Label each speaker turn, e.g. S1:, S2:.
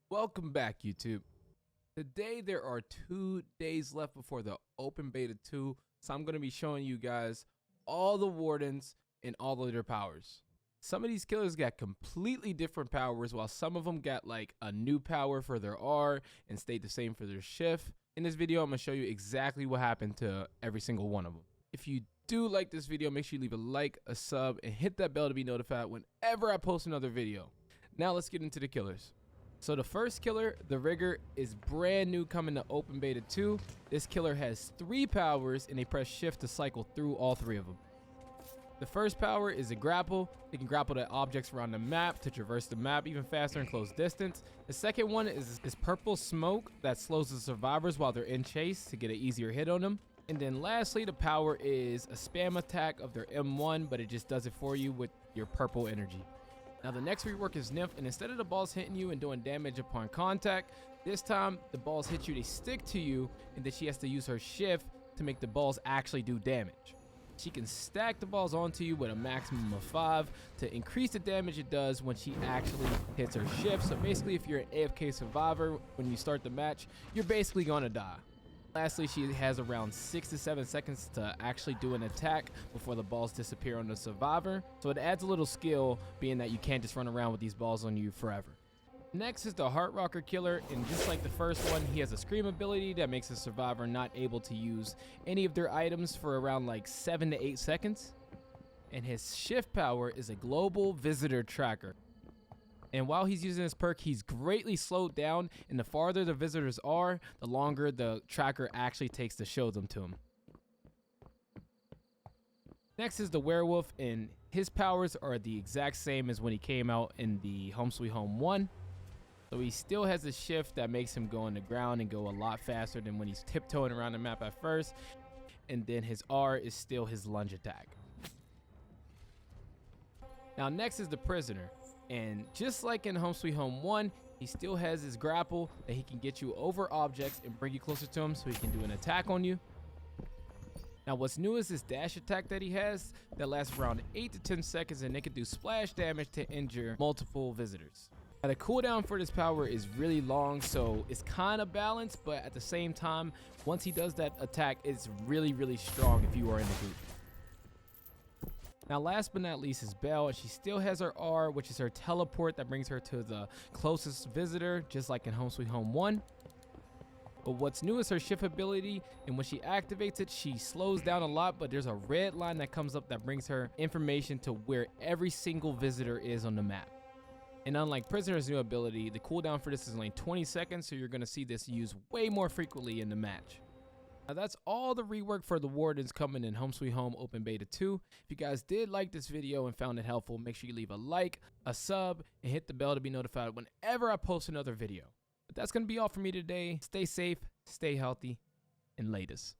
S1: Welcome back, YouTube. Today there are 2 days left before the open beta 2, so I'm going to be showing you guys all the wardens and all of their powers. Some of these killers got completely different powers, while some of them got like a new power for their R and stayed the same for their shift. In this video, I'm going to show you exactly what happened to every single one of them. If you do like this video, make sure you leave a like, a sub, and hit that bell to be notified whenever I post another video. Now let's get into the killers. So the first killer, the Rigger, is brand new coming to open beta 2. This killer has 3 powers and they press shift to cycle through all 3 of them. The first power is a grapple. They can grapple to objects around the map to traverse the map even faster in close distance. The second one is purple smoke that slows the survivors while they're in chase to get an easier hit on them. And then lastly, the power is a spam attack of their M1, but it just does it for you with your purple energy. Now the next rework is Nymph, and instead of the balls hitting you and doing damage upon contact, this time the balls hit you, they stick to you, and then she has to use her shift to make the balls actually do damage. She can stack the balls onto you with a maximum of 5 to increase the damage it does when she actually hits her shift. So basically, if you're an AFK survivor, when you start the match, you're basically gonna die. Lastly, she has around 6 to 7 seconds to actually do an attack before the balls disappear on the survivor. So it adds a little skill, being that you can't just run around with these balls on you forever. Next is the Heart Rocker killer, and just like the first one, he has a scream ability that makes a survivor not able to use any of their items for around like 7 to 8 seconds. And his shift power is a global visitor tracker. And while he's using this perk, he's greatly slowed down, and the farther the visitors are, the longer the tracker actually takes to show them to him. Next is the Werewolf, and his powers are the exact same as when he came out in the Home Sweet Home 1. So he still has a shift that makes him go on the ground and go a lot faster than when he's tiptoeing around the map at first. And then his R is still his lunge attack. Now next is the Prisoner. And just like in Home Sweet Home 1, he still has his grapple that he can get you over objects and bring you closer to him so he can do an attack on you. Now what's new is this dash attack that he has that lasts around 8 to 10 seconds, and it can do splash damage to injure multiple visitors. Now the cooldown for this power is really long, so it's kind of balanced, but at the same time, once he does that attack, it's really strong if you are in the group. Now last but not least is Belle, and she still has her R, which is her teleport that brings her to the closest visitor, just like in Home Sweet Home 1. But what's new is her shift ability, and when she activates it, she slows down a lot, but there's a red line that comes up that brings her information to where every single visitor is on the map. And unlike Prisoner's new ability, the cooldown for this is only 20 seconds, so you're going to see this used way more frequently in the match. Now that's all the rework for the Wardens coming in Home Sweet Home Open Beta 2. If you guys did like this video and found it helpful, make sure you leave a like, a sub, and hit the bell to be notified whenever I post another video. But that's going to be all for me today. Stay safe, stay healthy, and latest.